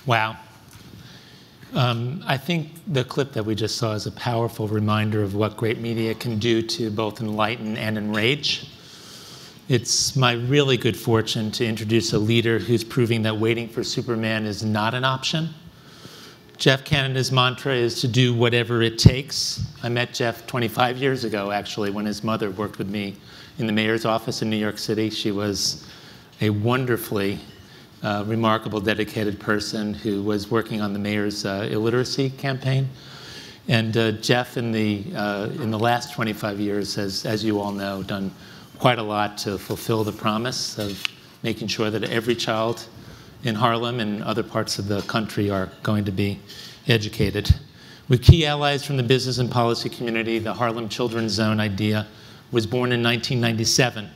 Wow. I think the clip that we just saw is a powerful reminder of what great media can do to both enlighten and enrage. It's my really good fortune to introduce a leader who's proving that waiting for Superman is not an option. Geoff Canada's mantra is to do whatever it takes. I met Geoff 25 years ago, actually, when his mother worked with me in the mayor's office in New York City. She was a wonderfully remarkable, dedicated person who was working on the mayor's illiteracy campaign. And Geoff, in the last 25 years, has, as you all know, done quite a lot to fulfill the promise of making sure that every child in Harlem and other parts of the country are going to be educated. With key allies from the business and policy community, the Harlem Children's Zone idea was born in 1997.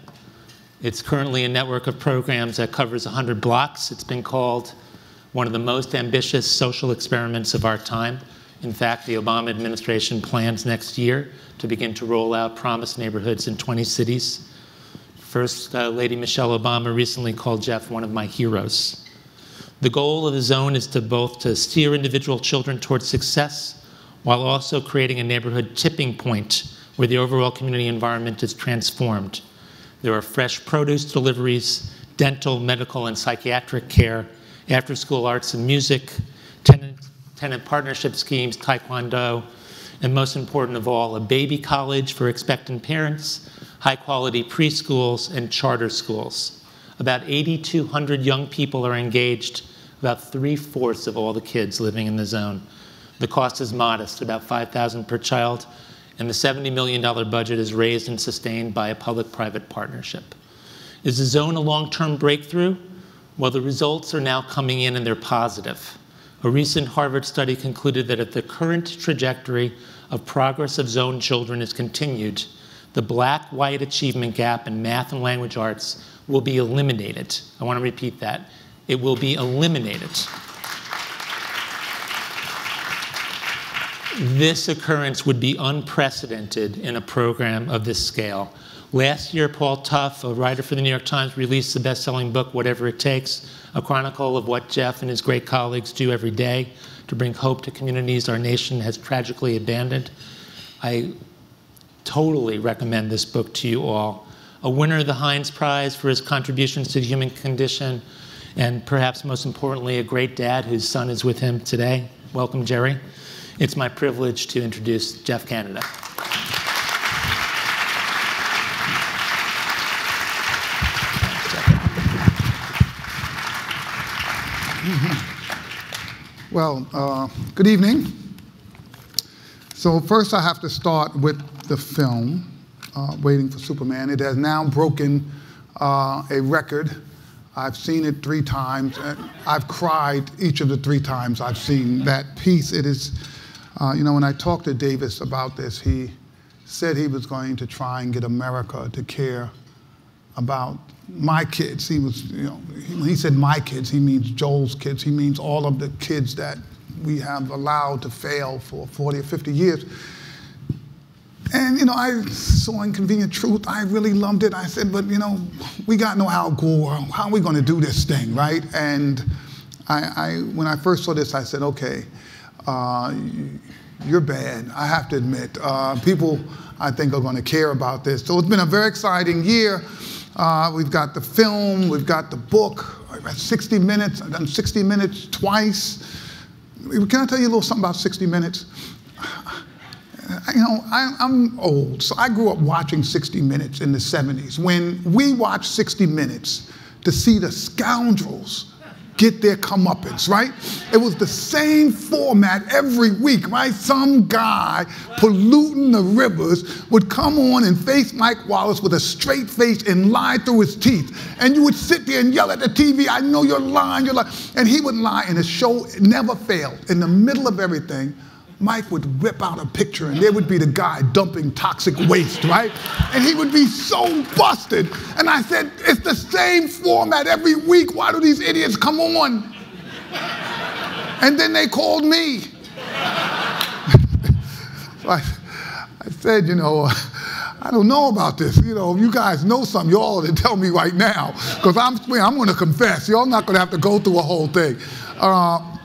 It's currently a network of programs that covers 100 blocks. It's been called one of the most ambitious social experiments of our time. In fact, the Obama administration plans next year to begin to roll out Promise neighborhoods in 20 cities. First Lady Michelle Obama recently called Geoff one of my heroes. The goal of the zone is to steer individual children towards success while also creating a neighborhood tipping point where the overall community environment is transformed. There are fresh produce deliveries, dental, medical, and psychiatric care, after-school arts and music, tenant partnership schemes, taekwondo, and most important of all, a baby college for expectant parents, high-quality preschools, and charter schools. About 8,200 young people are engaged, about 3/4 of all the kids living in the zone. The cost is modest, about $5,000 per child, and the $70 million budget is raised and sustained by a public-private partnership. Is the zone a long-term breakthrough? Well, the results are now coming in and they're positive. A recent Harvard study concluded that if the current trajectory of progress of zone children is continued, the black-white achievement gap in math and language arts will be eliminated. I want to repeat that. It will be eliminated. This occurrence would be unprecedented in a program of this scale. Last year, Paul Tough, a writer for the New York Times, released the best-selling book, Whatever It Takes, a chronicle of what Geoff and his great colleagues do every day to bring hope to communities our nation has tragically abandoned. I totally recommend this book to you all. A winner of the Heinz Prize for his contributions to the human condition, and perhaps most importantly, a great dad whose son is with him today. Welcome, Jerry. It's my privilege to introduce Geoff Canada. Well, good evening. So first I have to start with the film, Waiting for Superman. It has now broken a record. I've seen it 3 times. And I've cried each of the 3 times I've seen that piece. It is, you know, when I talked to Davis about this, he said he was going to try and get America to care about my kids. He was, you know, when he said my kids, he means Joel's kids. He means all of the kids that we have allowed to fail for 40 or 50 years. And, you know, I saw Inconvenient Truth. I really loved it. I said, but, you know, we got no Al Gore. How are we going to do this thing, right? And when I first saw this, I said, okay, you're bad. I have to admit. People, I think, are going to care about this. So it's been a very exciting year. We've got the film. We've got the book. I've got 60 Minutes. I've done 60 Minutes twice. Can I tell you a little something about 60 Minutes? You know, I'm old, so I grew up watching 60 Minutes in the 70s. When we watched 60 Minutes to see the scoundrels get their comeuppance, right? It was the same format every week, right? Some guy polluting the rivers would come on and face Mike Wallace with a straight face and lie through his teeth. And you would sit there and yell at the TV, I know you're lying, you're lying. And he would lie, and the show never failed. In the middle of everything, Mike would whip out a picture, and there would be the guy dumping toxic waste, right? And he would be so busted. And I said, it's the same format every week. Why do these idiots come on? And then they called me. So I said, you know, I don't know about this. You know, if you guys know something, you all ought to tell me right now, because I'm going to confess. Y'all not going to have to go through a whole thing.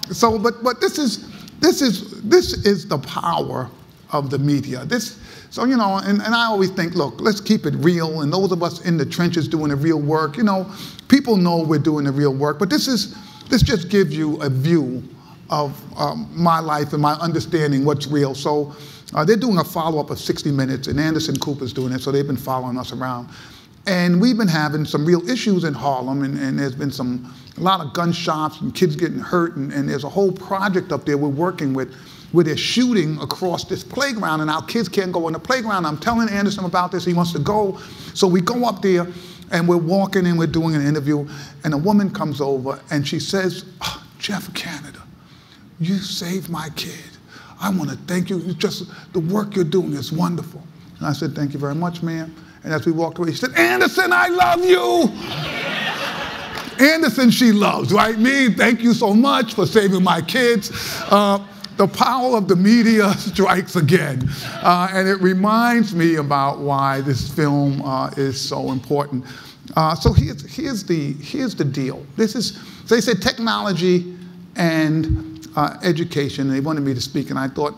But this is the power of the media. So, you know, and I always think, look, let's keep it real. And those of us in the trenches doing the real work, you know, people know we're doing the real work. But this just gives you a view of my life and my understanding what's real. So they're doing a follow-up of 60 Minutes, and Anderson Cooper's doing it, so they've been following us around. And we've been having some real issues in Harlem, and there's been a lot of gunshots and kids getting hurt, and there's a whole project up there we're working with where they're shooting across this playground, and our kids can't go in the playground. I'm telling Anderson about this, he wants to go. So we go up there, and we're walking and we're doing an interview, and a woman comes over, and she says, oh, Geoff Canada, you saved my kid. I want to thank you. Just the work you're doing is wonderful. And I said, thank you very much, ma'am. And as we walked away, she said, Anderson, I love you. Anderson, she loves, right? Me, thank you so much for saving my kids. The power of the media strikes again. And it reminds me about why this film is so important. So here's the deal. So they said technology and education. They wanted me to speak, and I thought,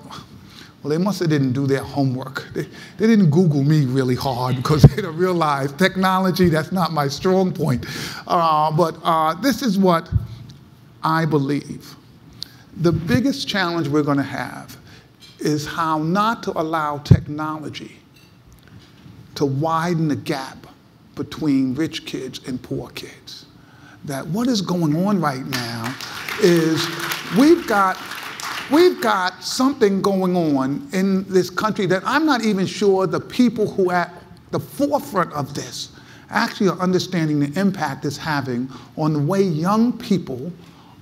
well, they must have didn't do their homework. They didn't Google me really hard because they didn't realize technology, that's not my strong point. But this is what I believe. The biggest challenge we're going to have is how not to allow technology to widen the gap between rich kids and poor kids. That what is going on right now is we've got something going on in this country that I'm not even sure the people who are at the forefront of this actually are understanding the impact it's having on the way young people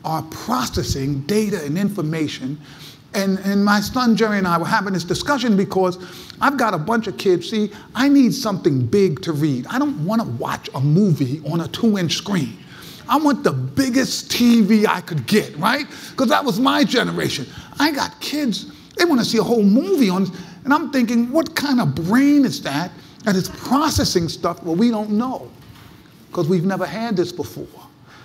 are processing data and information. And my son Jerry and I were having this discussion because I've got a bunch of kids. See, I need something big to read. I don't want to watch a movie on a 2-inch screen. I want the biggest TV I could get, right? Because that was my generation. I got kids, they want to see a whole movie on, and I'm thinking, what kind of brain is that is processing stuff well we don't know? Because we've never had this before.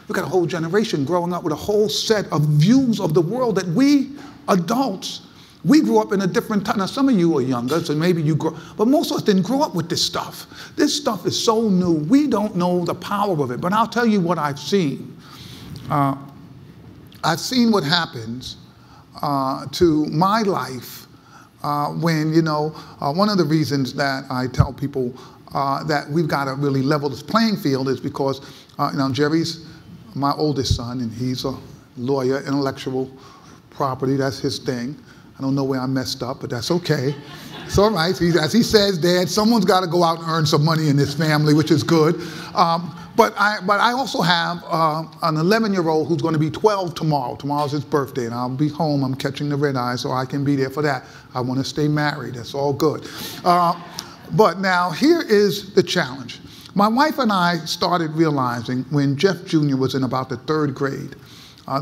We've got a whole generation growing up with a whole set of views of the world that we adults, we grew up in a different time. Now, some of you are younger, so maybe you grew, but most of us didn't grow up with this stuff. This stuff is so new, we don't know the power of it. But I'll tell you what I've seen. I've seen what happens to my life when, you know, one of the reasons that I tell people that we've got to really level this playing field is because, you know, Jerry's my oldest son, and he's a lawyer, intellectual property, that's his thing. I don't know where I messed up, but that's okay. It's all right. As he says, Dad, someone's got to go out and earn some money in this family, which is good. But I also have an 11-year-old who's going to be 12 tomorrow. Tomorrow's his birthday, and I'll be home. I'm catching the red eye, so I can be there for that. I want to stay married. That's all good. But now, here is the challenge. My wife and I started realizing when Geoff Jr. was in about the 3rd grade,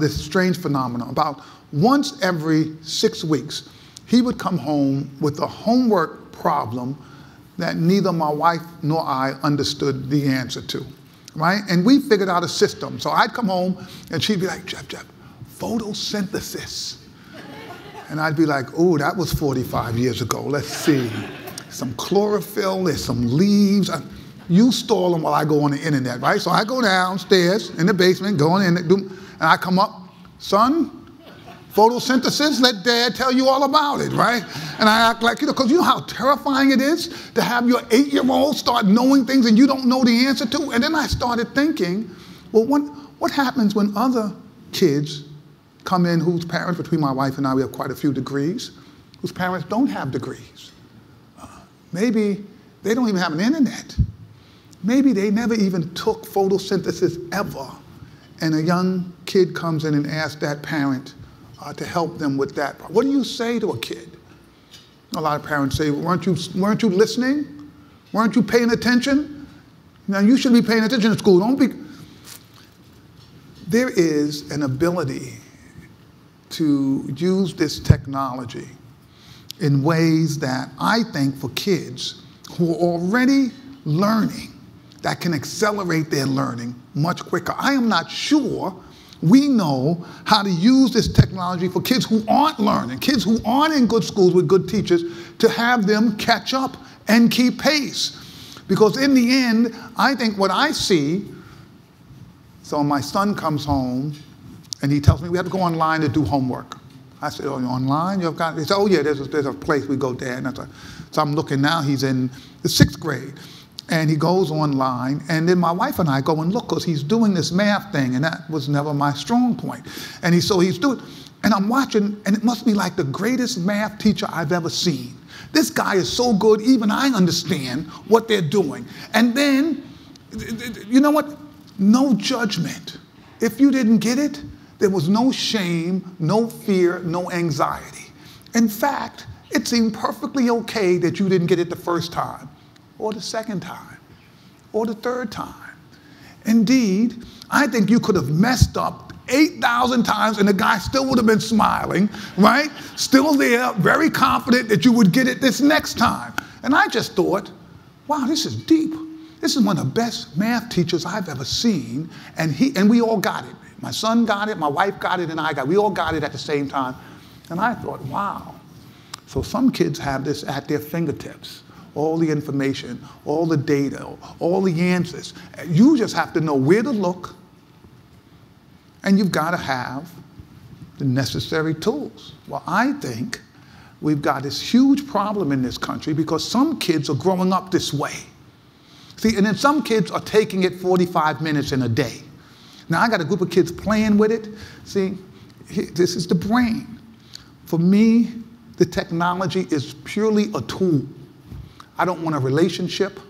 this strange phenomenon. About once every 6 weeks, he would come home with a homework problem that neither my wife nor I understood the answer to, right? And we figured out a system. So I'd come home and she'd be like, Geoff, photosynthesis. And I'd be like, oh, that was 45 years ago. Let's see. Some chlorophyll, there's some leaves. You stall them while I go on the internet, right? So I go downstairs in the basement, go on in, and I come up, son, photosynthesis, let Dad tell you all about it, right? And I act like, you know, because you know how terrifying it is to have your 8-year-old start knowing things and you don't know the answer to? And then I started thinking, well, what happens when other kids come in whose parents, between my wife and I, we have quite a few degrees, whose parents don't have degrees? Maybe they don't even have an internet. Maybe they never even took photosynthesis ever. And a young kid comes in and asks that parent to help them with that. What do you say to a kid? A lot of parents say, weren't you listening? Weren't you paying attention? Now you should be paying attention at school. Don't be. There is an ability to use this technology in ways that I think for kids who are already learning, that can accelerate their learning much quicker. I am not sure we know how to use this technology for kids who aren't learning, kids who aren't in good schools with good teachers, to have them catch up and keep pace. Because in the end, I think what I see, so my son comes home and he tells me we have to go online to do homework. I said, oh, you're online? You've got, he said, oh yeah, there's a place we go there. And so I'm looking now, he's in the 6th grade. And he goes online, and then my wife and I go and look, because he's doing this math thing, and that was never my strong point. And so he's doing, and I'm watching, and it must be like the greatest math teacher I've ever seen. This guy is so good, even I understand what they're doing. And then, you know what? No judgment. If you didn't get it, there was no shame, no fear, no anxiety. In fact, it seemed perfectly okay that you didn't get it the first time, or the second time, or the third time. Indeed, I think you could have messed up 8,000 times and the guy still would have been smiling, right? Still there, very confident that you would get it this next time. And I just thought, wow, this is deep. This is one of the best math teachers I've ever seen, and we all got it. My son got it, my wife got it, and I got it. We all got it at the same time. And I thought, wow. So some kids have this at their fingertips. All the information, all the data, all the answers. You just have to know where to look, and you've got to have the necessary tools. Well, I think we've got this huge problem in this country because some kids are growing up this way. See, and then some kids are taking it 45 minutes in a day. Now, I got a group of kids playing with it. See, this is the brain. For me, the technology is purely a tool. I don't want a relationship.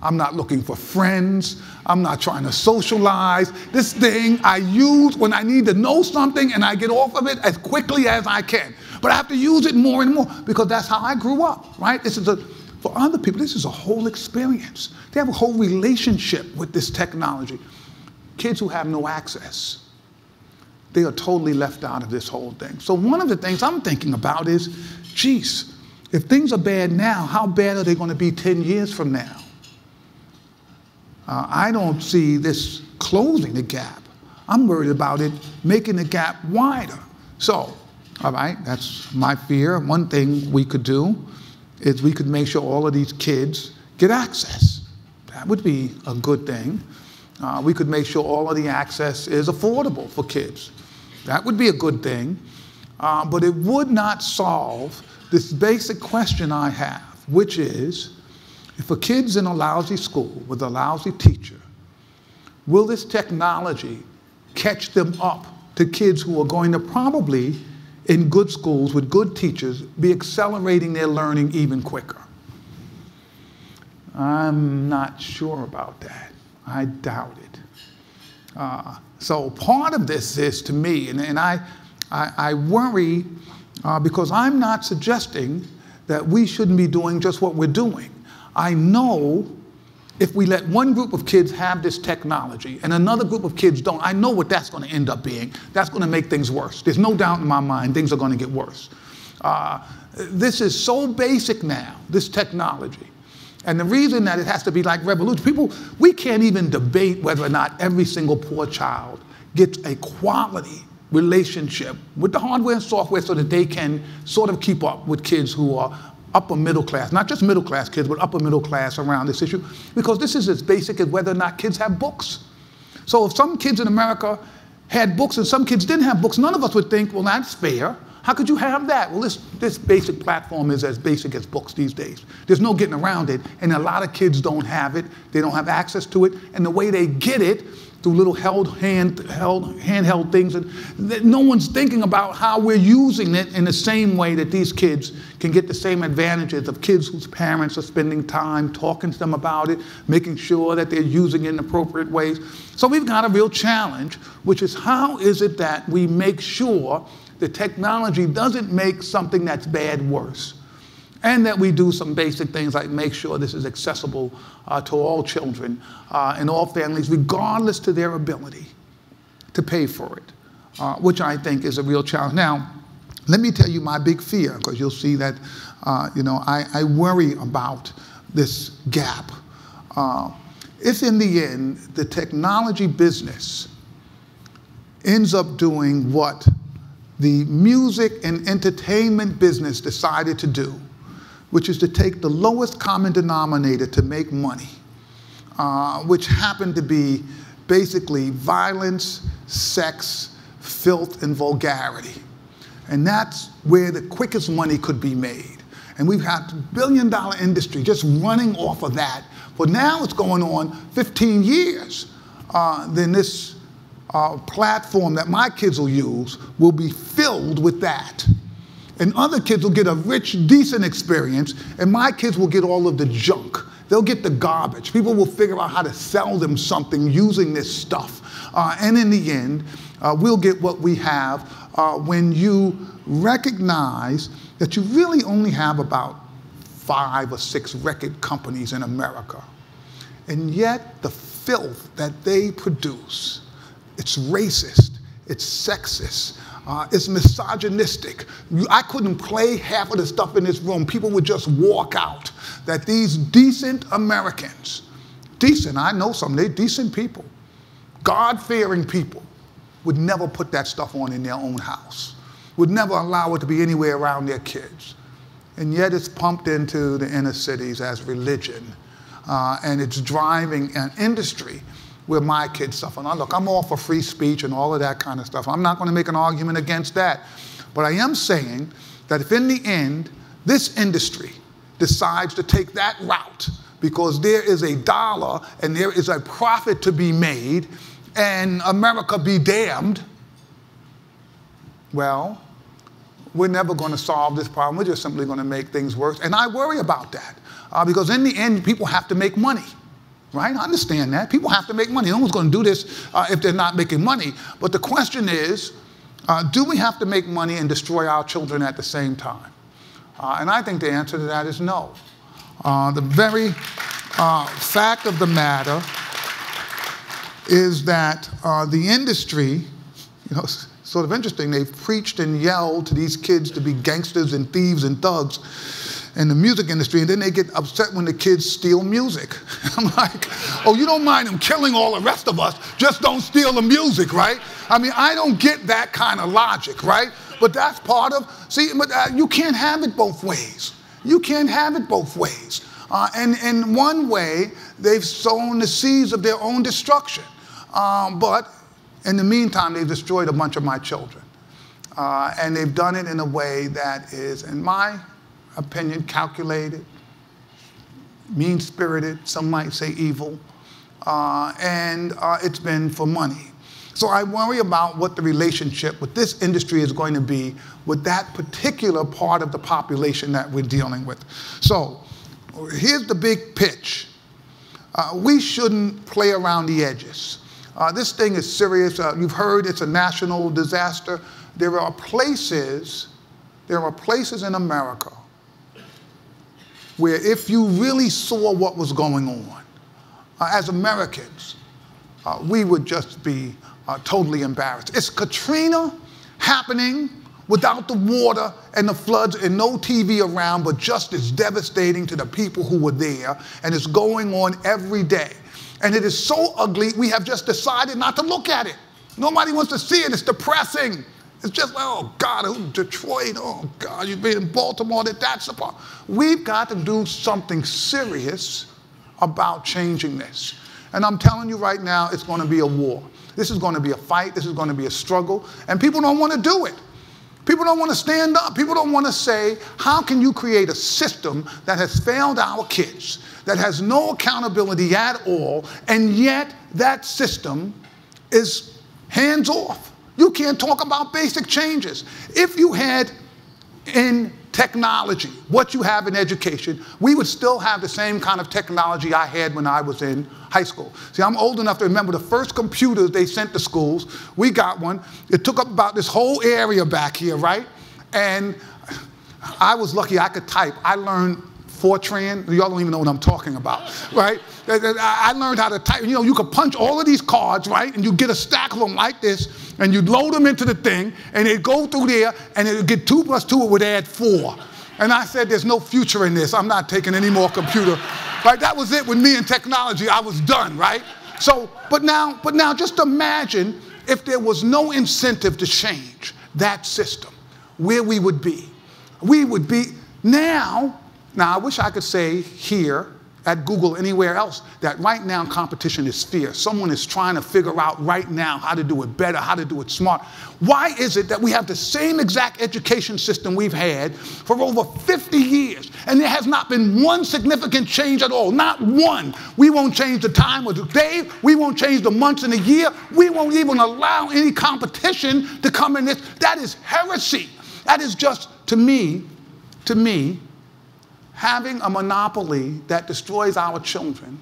I'm not looking for friends. I'm not trying to socialize. This thing I use when I need to know something, and I get off of it as quickly as I can. But I have to use it more and more because that's how I grew up, right? For other people, this is a whole experience. They have a whole relationship with this technology. Kids who have no access, they are totally left out of this whole thing. So one of the things I'm thinking about is, geez, if things are bad now, how bad are they going to be 10 years from now? I don't see this closing the gap. I'm worried about it making the gap wider. So, all right, that's my fear. One thing we could do is we could make sure all of these kids get access. That would be a good thing. We could make sure all of the access is affordable for kids. That would be a good thing. But it would not solve this basic question I have, which is, if a kid's in a lousy school with a lousy teacher, will this technology catch them up to kids who are going to probably, in good schools with good teachers, be accelerating their learning even quicker? I'm not sure about that. I doubt it. So part of this is, to me, and I worry because I'm not suggesting that we shouldn't be doing just what we're doing. I know if we let one group of kids have this technology and another group of kids don't, I know what that's going to end up being. That's going to make things worse. There's no doubt in my mind things are going to get worse. This is so basic now, this technology. And the reason that it has to be like revolution, we can't even debate whether or not every single poor child gets a quality relationship with the hardware and software so that they can sort of keep up with kids who are upper middle class, not just middle class kids, but upper middle class around this issue, because this is as basic as whether or not kids have books. So if some kids in America had books and some kids didn't have books, none of us would think, well, that's fair. How could you have that? Well, this basic platform is as basic as books these days. There's no getting around it, and a lot of kids don't have it. They don't have access to it, and the way they get it, through little handheld things, and no one's thinking about how we're using it in the same way that these kids can get the same advantages of kids whose parents are spending time talking to them about it, making sure that they're using it in appropriate ways. So we've got a real challenge, which is how is it that we make sure the technology doesn't make something that's bad worse, and that we do some basic things like make sure this is accessible to all children and all families, regardless to their ability to pay for it, which I think is a real challenge. Now, let me tell you my big fear, because you'll see that I worry about this gap. If in the end, the technology business ends up doing what the music and entertainment business decided to do, which is to take the lowest common denominator to make money, which happened to be basically violence, sex, filth, and vulgarity. And that's where the quickest money could be made. And we've had a billion-dollar industry just running off of that. But now it's going on 15 years. Then this platform that my kids will use will be filled with that. And other kids will get a rich, decent experience, and my kids will get all of the junk. They'll get the garbage. People will figure out how to sell them something using this stuff. And in the end, we'll get what we have when you recognize that you really only have about 5 or 6 record companies in America. And yet the filth that they produce, it's racist, it's sexist, it's misogynistic. I couldn't play half of the stuff in this room. People would just walk out. That these decent Americans, decent, I know some, they're decent people, God-fearing people, would never put that stuff on in their own house, would never allow it to be anywhere around their kids. And yet it's pumped into the inner cities as religion, and it's driving an industry where my kids suffer. Now look, I'm all for free speech and all of that kind of stuff. I'm not going to make an argument against that. But I am saying that if in the end, this industry decides to take that route because there is a dollar and there is a profit to be made and America be damned, well, we're never going to solve this problem. We're just simply going to make things worse. And I worry about that because in the end, people have to make money. Right? I understand that. People have to make money. No one's going to do this if they're not making money. But the question is, do we have to make money and destroy our children at the same time? And I think the answer to that is no. The very fact of the matter is that the industry, you know, sort of interesting, they've preached and yelled to these kids to be gangsters and thieves and thugs in the music industry, and then they get upset when the kids steal music. I'm like, oh, you don't mind them killing all the rest of us, just don't steal the music, right? I mean, I don't get that kind of logic, right? But that's part of, see, but you can't have it both ways. You can't have it both ways. And in one way, they've sown the seeds of their own destruction. But in the meantime, they've destroyed a bunch of my children. And they've done it in a way that is, in my opinion, calculated, mean-spirited, some might say evil, and it's been for money. So I worry about what the relationship with this industry is going to be with that particular part of the population that we're dealing with. So here's the big pitch. We shouldn't play around the edges. This thing is serious. You've heard it's a national disaster. There are places in America where if you really saw what was going on, as Americans, we would just be totally embarrassed. It's Katrina happening without the water and the floods and no TV around, but just as devastating to the people who were there, and it's going on every day. And it is so ugly, we have just decided not to look at it. Nobody wants to see it, it's depressing. It's just like, oh God, Detroit, oh God, you've been in Baltimore, that's the part. We've got to do something serious about changing this. And I'm telling you right now, it's going to be a war. This is going to be a fight, this is going to be a struggle, and people don't want to do it. People don't want to stand up. People don't want to say, how can you create a system that has failed our kids, that has no accountability at all, and yet that system is hands off. You can't talk about basic changes. If you had in technology what you have in education, we would still have the same kind of technology I had when I was in high school. See, I'm old enough to remember the first computers they sent to schools. We got one. It took up about this whole area back here, right? And I was lucky I could type. I learned Fortran. Y'all don't even know what I'm talking about, right? I learned how to type. You know, you could punch all of these cards, right? And you get a stack of them like this, and you'd load them into the thing, and they'd go through there, and it would get 2 + 2, it would add 4. And I said, there's no future in this. I'm not taking any more computer. Right? That was it with me and technology. I was done, right? So, but now just imagine if there was no incentive to change that system, where we would be. We would be now I wish I could say here at Google, anywhere else, that right now competition is fierce. Someone is trying to figure out right now how to do it better, how to do it smart. Why is it that we have the same exact education system we've had for over 50 years, and there has not been one significant change at all? Not one. We won't change the time of the day. We won't change the months in the year. We won't even allow any competition to come in this. That is heresy. That is just, to me, having a monopoly that destroys our children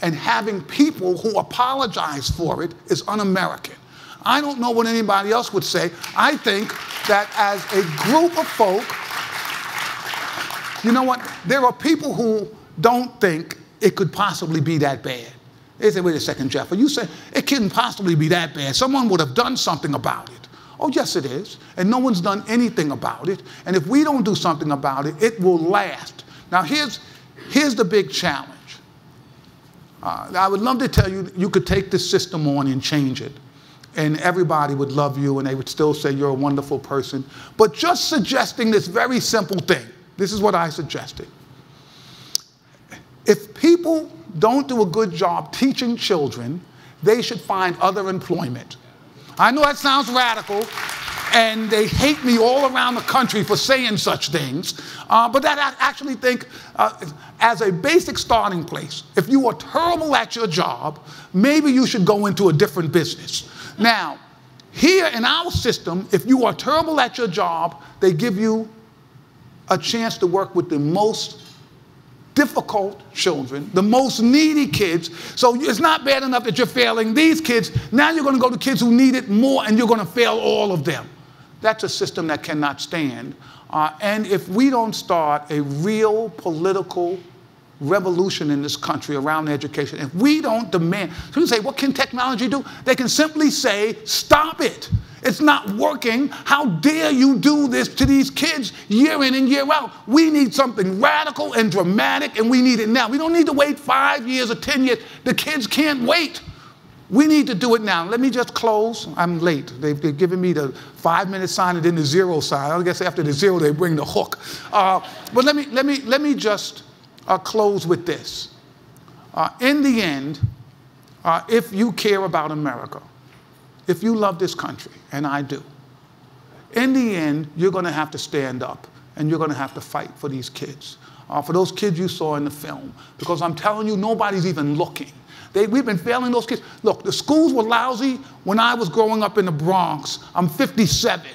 and having people who apologize for it is un-American. I don't know what anybody else would say. I think that as a group of folk, you know what? There are people who don't think it could possibly be that bad. They say, wait a second, Geoff, are you saying it couldn't possibly be that bad? Someone would have done something about it. Oh, yes, it is. And no one's done anything about it. And if we don't do something about it, it will last. Now, here's the big challenge. I would love to tell you you could take this system on and change it, and everybody would love you, and they would still say you're a wonderful person. But just suggesting this very simple thing, this is what I suggested. If people don't do a good job teaching children, they should find other employment. I know that sounds radical, and they hate me all around the country for saying such things, but that I actually think as a basic starting place, if you are terrible at your job, maybe you should go into a different business. Now, here in our system, if you are terrible at your job, they give you a chance to work with the most difficult children, the most needy kids. So it's not bad enough that you're failing these kids. Now you're going to go to kids who need it more, and you're going to fail all of them. That's a system that cannot stand. And if we don't start a real political revolution in this country around education, if we don't demand, so you say, what can technology do? They can simply say, stop it. It's not working. How dare you do this to these kids year in and year out? We need something radical and dramatic, and we need it now. We don't need to wait 5 years or 10 years. The kids can't wait. We need to do it now. Let me just close. I'm late. They've given me the 5-minute sign and then the 0 sign. I guess after the 0, they bring the hook. But let me just close with this. In the end, if you care about America, if you love this country, and I do, in the end, you're going to have to stand up, and you're going to have to fight for these kids, for those kids you saw in the film. Because I'm telling you, nobody's even looking. We've been failing those kids. Look, the schools were lousy when I was growing up in the Bronx. I'm 57,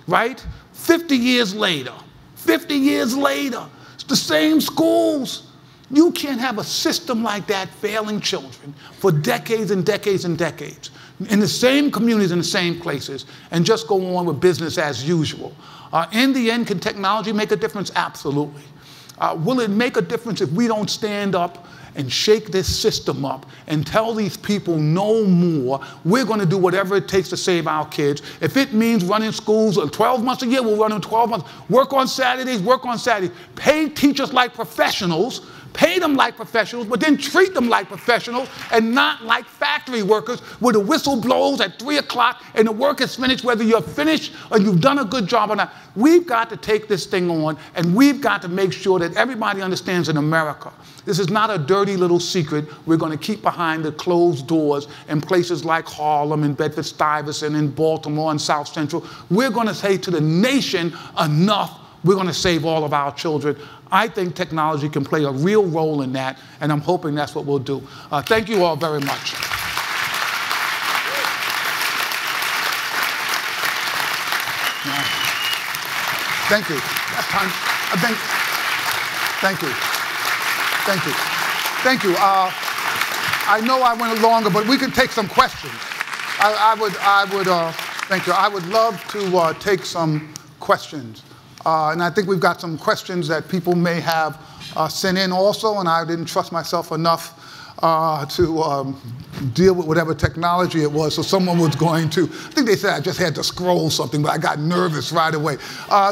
right? 50 years later, it's the same schools. You can't have a system like that failing children for decades and decades and decades in the same communities, in the same places, and just go on with business as usual. In the end, can technology make a difference? Absolutely. Will it make a difference if we don't stand up and shake this system up and tell these people no more? We're going to do whatever it takes to save our kids. If it means running schools 12 months a year, we'll run them 12 months. Work on Saturdays, work on Saturdays. Pay teachers like professionals. Pay them like professionals, but then treat them like professionals and not like factory workers where the whistle blows at 3 o'clock and the work is finished, whether you're finished or you've done a good job or not. We've got to take this thing on, and we've got to make sure that everybody understands in America, this is not a dirty little secret we're going to keep behind the closed doors in places like Harlem and Bedford-Stuyvesant and Baltimore and South Central. We're going to say to the nation, enough. We're going to save all of our children. I think technology can play a real role in that, and I'm hoping that's what we'll do. Thank you all very much. Thank you. Thank you. Thank you. Thank you. I know I went longer, but we can take some questions. Thank you. I would love to take some questions. And I think we've got some questions that people may have sent in also, and I didn't trust myself enough deal with whatever technology it was. So someone was going to, I think they said I just had to scroll something, but I got nervous right away.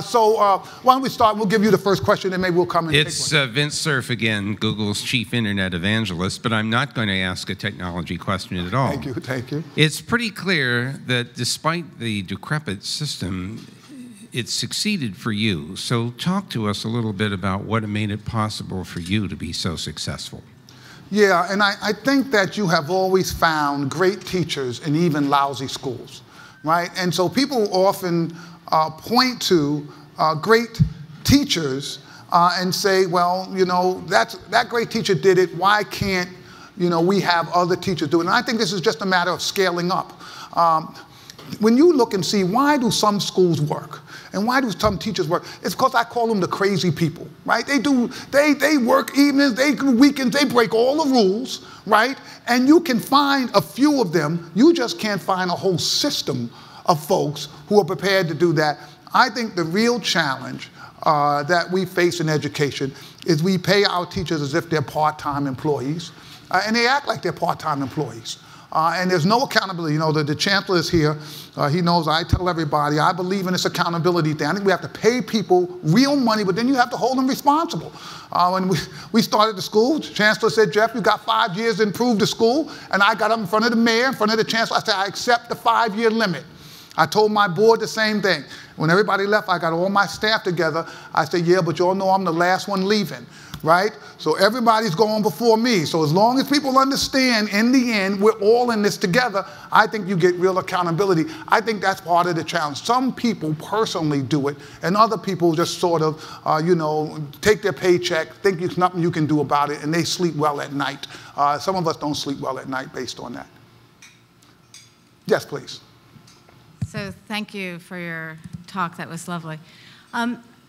So why don't we start? We'll give you the first question, and maybe we'll come and take one. It's Vince Cerf again, Google's chief internet evangelist, but I'm not going to ask a technology question at all. Thank you, thank you. It's pretty clear that despite the decrepit system, it succeeded for you. So talk to us a little bit about what made it possible for you to be so successful. Yeah, and I think that you have always found great teachers in even lousy schools, right? And so people often point to great teachers and say, well, you know, that great teacher did it. Why can't, you know, we have other teachers do it? And I think this is just a matter of scaling up. When you look and see, why do some schools work? And why do some teachers work? It's because I call them the crazy people, right? They work evenings, they weekends, they break all the rules, right? And you can find a few of them. You just can't find a whole system of folks who are prepared to do that. I think the real challenge that we face in education is we pay our teachers as if they're part-time employees, and they act like they're part-time employees. And there's no accountability. You know, the chancellor is here. He knows I tell everybody, I believe in this accountability thing. I think we have to pay people real money, but then you have to hold them responsible. When we started the school, the chancellor said, Geoff, you got 5 years to improve the school. And I got up in front of the mayor, in front of the chancellor. I said, I accept the 5-year limit. I told my board the same thing. When everybody left, I got all my staff together. I said, yeah, but you all know I'm the last one leaving, right? So everybody's going before me. So as long as people understand, in the end, we're all in this together, I think you get real accountability. I think that's part of the challenge. Some people personally do it, and other people just sort of, you know, take their paycheck, think there's nothing you can do about it, and they sleep well at night. Some of us don't sleep well at night based on that. Yes, please. So thank you for your talk. That was lovely.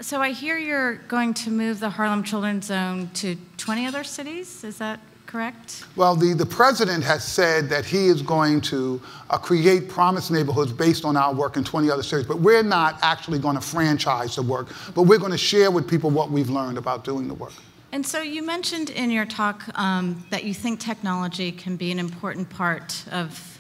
So I hear you're going to move the Harlem Children's Zone to 20 other cities. Is that correct? Well, the president has said that he is going to create promise neighborhoods based on our work in 20 other cities. But we're not actually going to franchise the work. But we're going to share with people what we've learned about doing the work. And so you mentioned in your talk that you think technology can be an important part of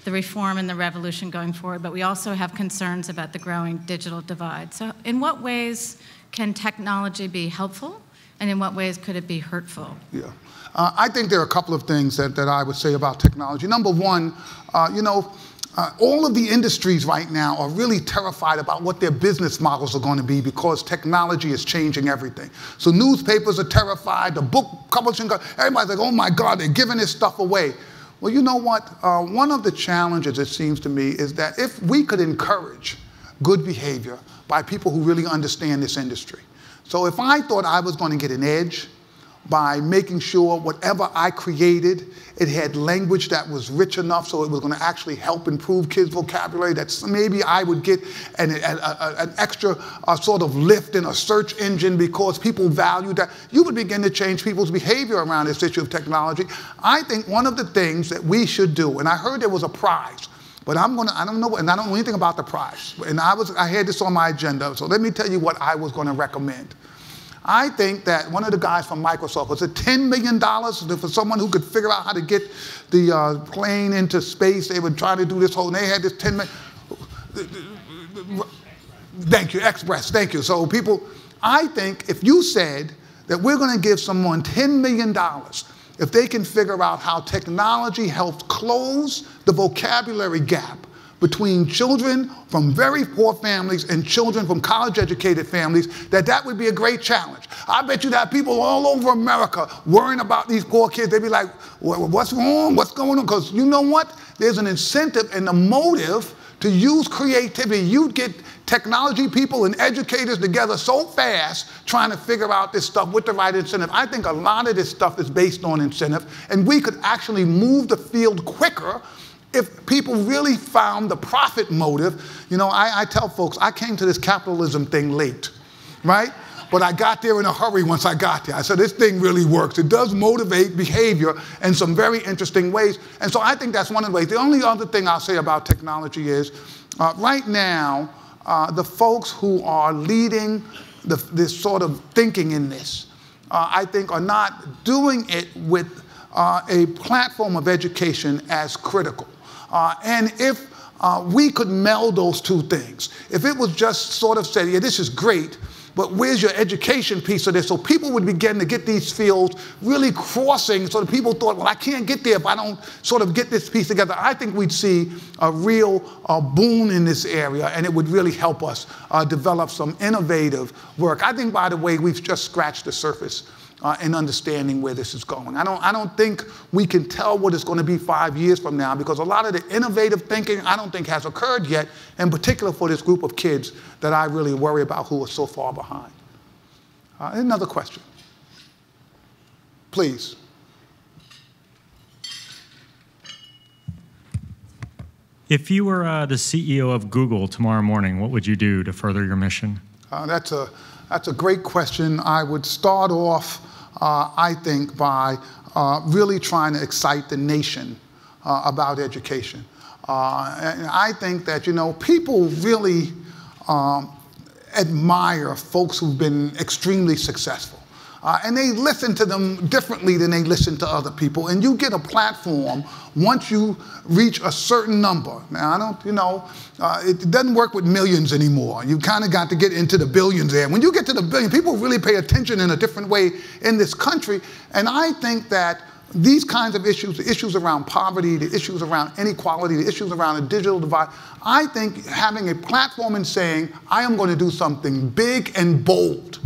the reform and the revolution going forward, but we also have concerns about the growing digital divide. So in what ways can technology be helpful, and in what ways could it be hurtful? Yeah, I think there are a couple of things that I would say about technology. Number one, you know, all of the industries right now are really terrified about what their business models are going to be because technology is changing everything. So newspapers are terrified, the book publishing, everybody's like, oh my God, they're giving this stuff away. Well, you know what? One of the challenges, it seems to me, is that if we could encourage good behavior by people who really understand this industry. So if I thought I was going to get an edge by making sure whatever I created, it had language that was rich enough so it was going to actually help improve kids' vocabulary, that maybe I would get an extra sort of lift in a search engine because people value that, you would begin to change people's behavior around this issue of technology. I think one of the things that we should do, and I heard there was a prize, but I don't know, and I don't know anything about the prize, and I had this on my agenda, so let me tell you what I was going to recommend. I think that one of the guys from Microsoft, was it $10 million for someone who could figure out how to get the plane into space? They were trying to do this whole, and they had this 10 million. Thank you, Express, thank you. So people, I think if you said that we're going to give someone $10 million if they can figure out how technology helps close the vocabulary gap between children from very poor families and children from college-educated families, that would be a great challenge. I bet you that people all over America worrying about these poor kids, they'd be like, what's wrong? What's going on? Because you know what? There's an incentive and a motive to use creativity. You'd get technology people and educators together so fast trying to figure out this stuff with the right incentive. I think a lot of this stuff is based on incentive, and we could actually move the field quicker if people really found the profit motive. You know, I tell folks, I came to this capitalism thing late, right? But I got there in a hurry once I got there. I said, this thing really works. It does motivate behavior in some very interesting ways. And so I think that's one of the ways. The only other thing I'll say about technology is, right now, the folks who are leading this sort of thinking in this, I think are not doing it with a platform of education as critical. And if we could meld those two things, if it was just sort of said, yeah, this is great, but where's your education piece of this? So people would begin to get these fields really crossing, so that people thought, well, I can't get there if I don't sort of get this piece together. I think we'd see a real boom in this area, and it would really help us develop some innovative work. I think, by the way, we've just scratched the surface in understanding where this is going. I don't think we can tell what it's going to be 5 years from now, because a lot of the innovative thinking I don't think has occurred yet, in particular for this group of kids that I really worry about who are so far behind. Another question. Please. If you were the CEO of Google tomorrow morning, what would you do to further your mission? That's a great question. I would start off, I think, by really trying to excite the nation about education. And I think that, you know, people really admire folks who've been extremely successful. And they listen to them differently than they listen to other people. And you get a platform once you reach a certain number. Now, I don't, you know, it doesn't work with millions anymore. You kind of got to get into the billions there. When you get to the billion, people really pay attention in a different way in this country. And I think that these kinds of issues, the issues around poverty, the issues around inequality, the issues around a digital divide, I think having a platform and saying, I am going to do something big and bold,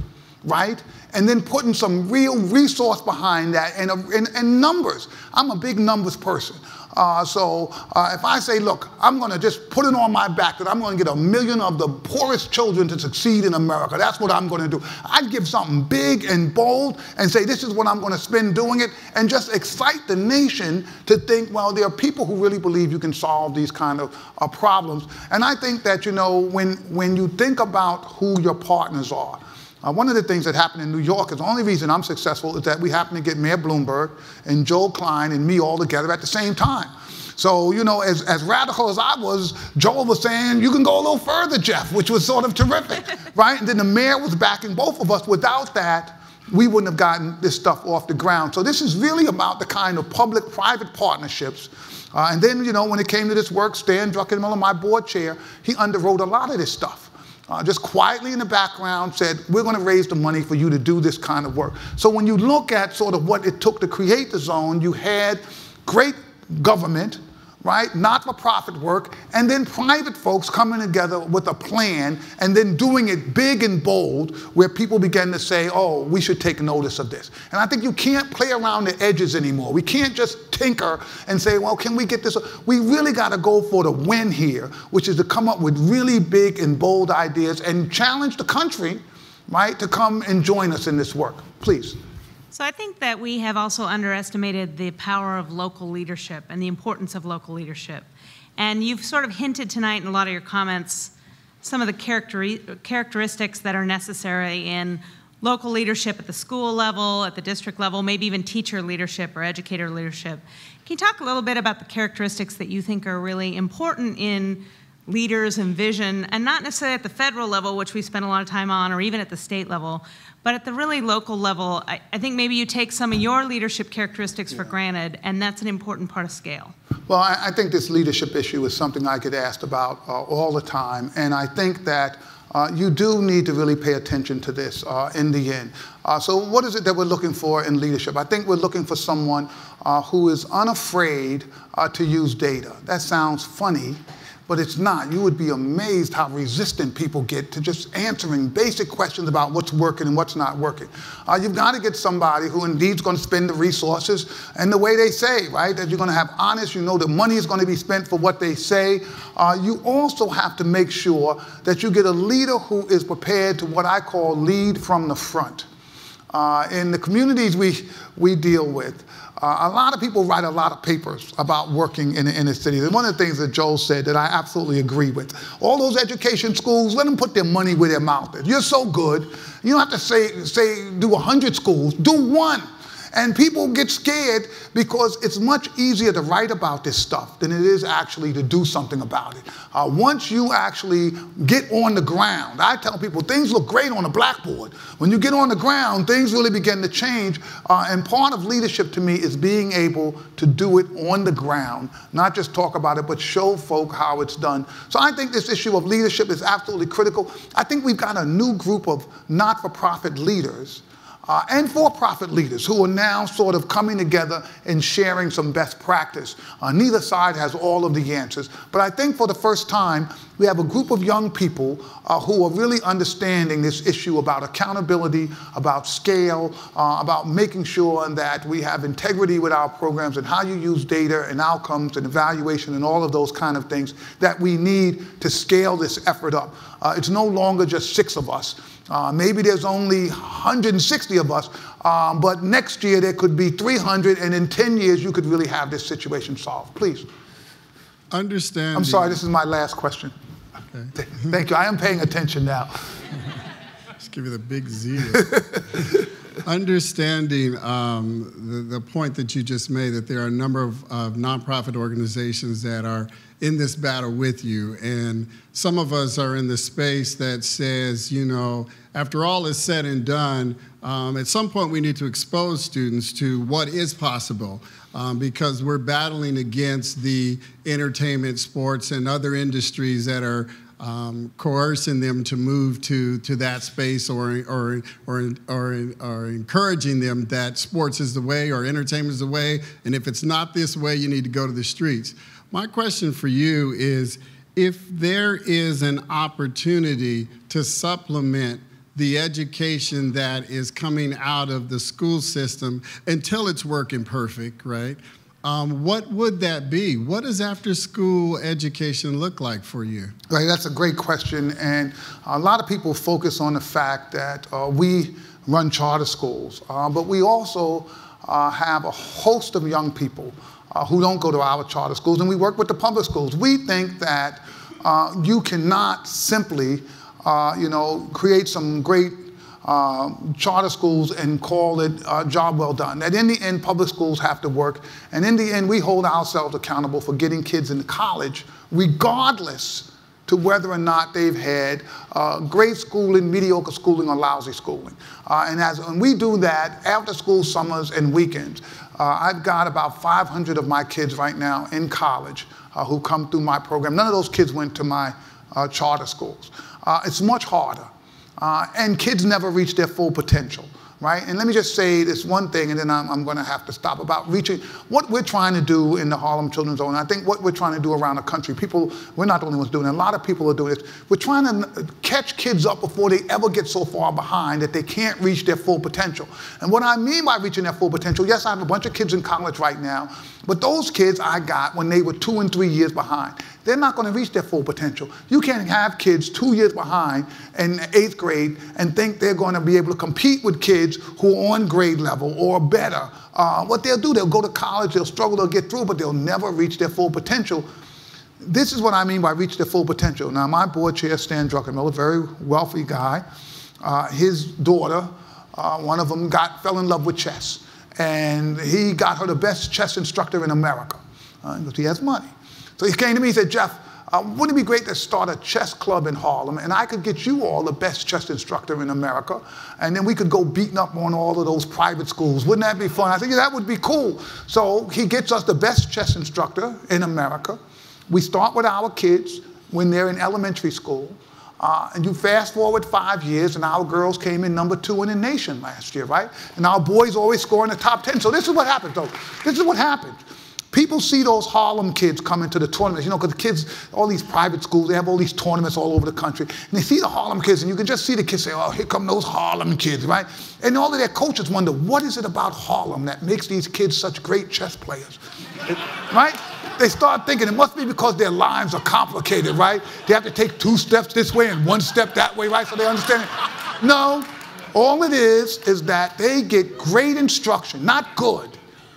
right? And then putting some real resource behind that and numbers. I'm a big numbers person. So if I say, look, I'm going to just put it on my back that I'm going to get 1 million of the poorest children to succeed in America, that's what I'm going to do. I'd give something big and bold and say, this is what I'm going to spend doing it, and just excite the nation to think, well, there are people who really believe you can solve these kind of problems. And I think that, you know, when you think about who your partners are, one of the things that happened in New York is the only reason I'm successful is that we happened to get Mayor Bloomberg and Joel Klein and me all together at the same time. So, you know, as radical as I was, Joel was saying, you can go a little further, Geoff, which was sort of terrific, right? And then the mayor was backing both of us. Without that, we wouldn't have gotten this stuff off the ground. So this is really about the kind of public-private partnerships. And then, you know, when it came to this work, Stan Druckenmiller, my board chair, he underwrote a lot of this stuff. Just quietly in the background said, we're going to raise the money for you to do this kind of work. So when you look at sort of what it took to create the zone, you had great government, right, not-for-profit work, and then private folks coming together with a plan and then doing it big and bold where people began to say, oh, we should take notice of this. And I think you can't play around the edges anymore. We can't just tinker and say, well, can we get this? We really got to go for the win here, which is to come up with really big and bold ideas and challenge the country, right, to come and join us in this work. Please. So I think that we have also underestimated the power of local leadership and the importance of local leadership. And you've sort of hinted tonight in a lot of your comments some of the characteristics that are necessary in local leadership at the school level, at the district level, maybe even teacher leadership or educator leadership. Can you talk a little bit about the characteristics that you think are really important in leaders and vision, and not necessarily at the federal level, which we spend a lot of time on, or even at the state level, but at the really local level? I think maybe you take some of your leadership characteristics for granted, and that's an important part of scale. Well, I think this leadership issue is something I get asked about all the time, and I think that you do need to really pay attention to this in the end. So what is it that we're looking for in leadership? I think we're looking for someone who is unafraid to use data. That sounds funny, but it's not. You would be amazed how resistant people get to just answering basic questions about what's working and what's not working. You've got to get somebody who indeed is going to spend the resources and the way they say, right? That you're going to have honest, you know the money is going to be spent for what they say. You also have to make sure that you get a leader who is prepared to what I call lead from the front. In the communities we deal with, a lot of people write a lot of papers about working in the inner city. And one of the things that Joel said that I absolutely agree with, all those education schools, let them put their money where their mouth is. You're so good. You don't have to do 100 schools, do one. And people get scared because it's much easier to write about this stuff than it is actually to do something about it. Once you actually get on the ground, I tell people things look great on a blackboard. When you get on the ground, things really begin to change. And part of leadership to me is being able to do it on the ground, not just talk about it, but show folk how it's done. So I think this issue of leadership is absolutely critical. I think we've got a new group of not-for-profit leaders and for-profit leaders who are now sort of coming together and sharing some best practice. Neither side has all of the answers, but I think for the first time, we have a group of young people who are really understanding this issue about accountability, about scale, about making sure that we have integrity with our programs and how you use data and outcomes and evaluation and all of those kind of things that we need to scale this effort up. It's no longer just 6 of us. Maybe there's only 160 of us, but next year there could be 300, and in 10 years you could really have this situation solved. Please. Understanding. I'm sorry, this is my last question. Okay. Thank you. I am paying attention now. Just give you the big Z. Understanding the point that you just made, that there are a number of nonprofit organizations that are in this battle with you, and some of us are in the space that says, you know, after all is said and done, at some point we need to expose students to what is possible, because we're battling against the entertainment, sports, and other industries that are coercing them to move to that space, or encouraging them that sports is the way or entertainment is the way, and if it's not this way, you need to go to the streets. My question for you is, if there is an opportunity to supplement the education that is coming out of the school system until it's working perfect, right? What would that be? What does after-school education look like for you? Right, that's a great question, and a lot of people focus on the fact that we run charter schools, but we also have a host of young people who don't go to our charter schools, and we work with the public schools. We think that you cannot simply, create some great charter schools and call it a job well done. That in the end, public schools have to work, and in the end, we hold ourselves accountable for getting kids into college, regardless to whether or not they've had great schooling, mediocre schooling, or lousy schooling. And we do that after school summers and weekends. I've got about 500 of my kids right now in college who come through my program. None of those kids went to my charter schools. It's much harder. And kids never reach their full potential, right? And let me just say this one thing, and then I'm going to have to stop, about reaching. What we're trying to do in the Harlem Children's Zone, I think what we're trying to do around the country, we're not the only ones doing it, a lot of people are doing this. We're trying to catch kids up before they ever get so far behind that they can't reach their full potential. And what I mean by reaching their full potential, yes, I have a bunch of kids in college right now, but those kids I got when they were 2 and 3 years behind. They're not going to reach their full potential. You can't have kids 2 years behind in 8th grade and think they're going to be able to compete with kids who are on grade level or better. What they'll do, they'll go to college, they'll struggle, they'll get through, but they'll never reach their full potential. This is what I mean by reach their full potential. Now, my board chair, Stan Druckenmiller, a very wealthy guy, his daughter, one of them fell in love with chess. And he got her the best chess instructor in America, because he has money. So he came to me and said, Geoff, wouldn't it be great to start a chess club in Harlem, and I could get you all the best chess instructor in America, and then we could go beating up on all of those private schools. Wouldn't that be fun? I said, yeah, that would be cool. So he gets us the best chess instructor in America. We start with our kids when they're in elementary school. And you fast forward 5 years, and our girls came in #2 in the nation last year, right? And our boys always score in the top 10. So this is what happens, though. This is what happens. People see those Harlem kids come into the tournaments, because the kids, all these private schools, they have all these tournaments all over the country. And they see the Harlem kids, and you can just see the kids say, oh, here come those Harlem kids, right? And all of their coaches wonder, what is it about Harlem that makes these kids such great chess players, right? They start thinking it must be because their lives are complicated, right? They have to take 2 steps this way and 1 step that way, right? So they understand it. No, all it is that they get great instruction, not good,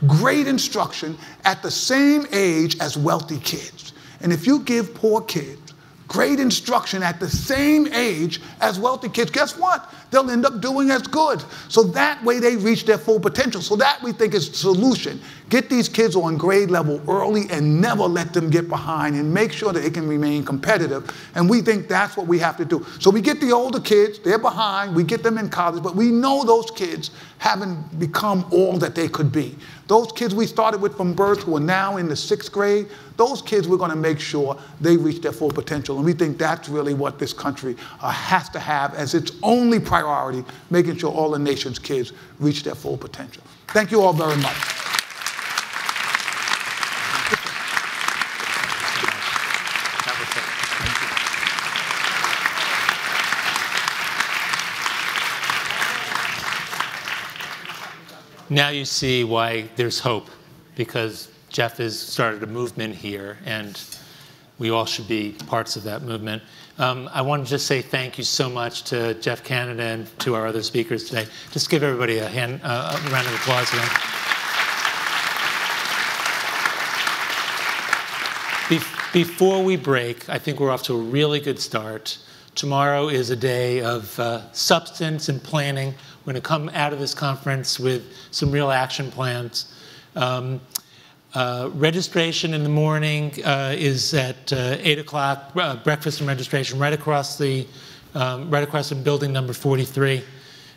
great instruction at the same age as wealthy kids. And if you give poor kids great instruction at the same age as wealthy kids, guess what? They'll end up doing as good. So that way they reach their full potential. So that we think is the solution. Get these kids on grade level early and never let them get behind, and make sure that they can remain competitive. And we think that's what we have to do. So we get the older kids, they're behind, we get them in college, but we know those kids haven't become all that they could be. Those kids we started with from birth who are now in the 6th grade, those kids we're going to make sure they reach their full potential. And we think that's really what this country has to have as its only priority, making sure all the nation's kids reach their full potential. Thank you all very much. Now you see why there's hope, because Geoff has started a movement here, and we all should be parts of that movement. I want to just say thank you so much to Geoff Canada and to our other speakers today. Just give everybody a round of applause again. Before we break, I think we're off to a really good start. Tomorrow is a day of substance and planning. We're going to come out of this conference with some real action plans. Registration in the morning is at 8 o'clock. Breakfast and registration right across from building number 43.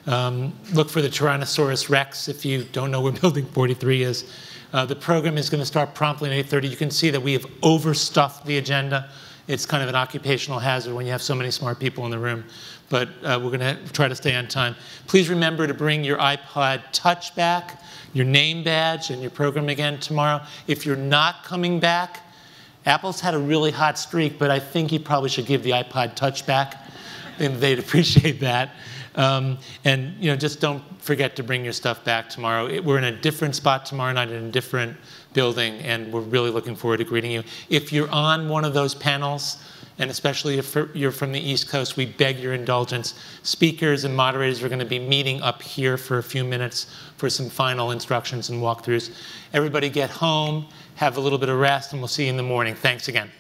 Look for the Tyrannosaurus Rex if you don't know where building 43 is. The program is going to start promptly at 8:30. You can see that we have overstuffed the agenda. It's kind of an occupational hazard when you have so many smart people in the room. But we're going to try to stay on time. Please remember to bring your iPod Touch back, your name badge, and your program again tomorrow. If you're not coming back, Apple's had a really hot streak, but I think you probably should give the iPod Touch back. They'd appreciate that. And just don't forget to bring your stuff back tomorrow. We're in a different spot tomorrow night in a different building, and we're really looking forward to greeting you. If you're on one of those panels, and especially if you're from the East Coast, we beg your indulgence. Speakers and moderators are going to be meeting up here for a few minutes for some final instructions and walkthroughs. Everybody get home, have a little bit of rest, and we'll see you in the morning. Thanks again.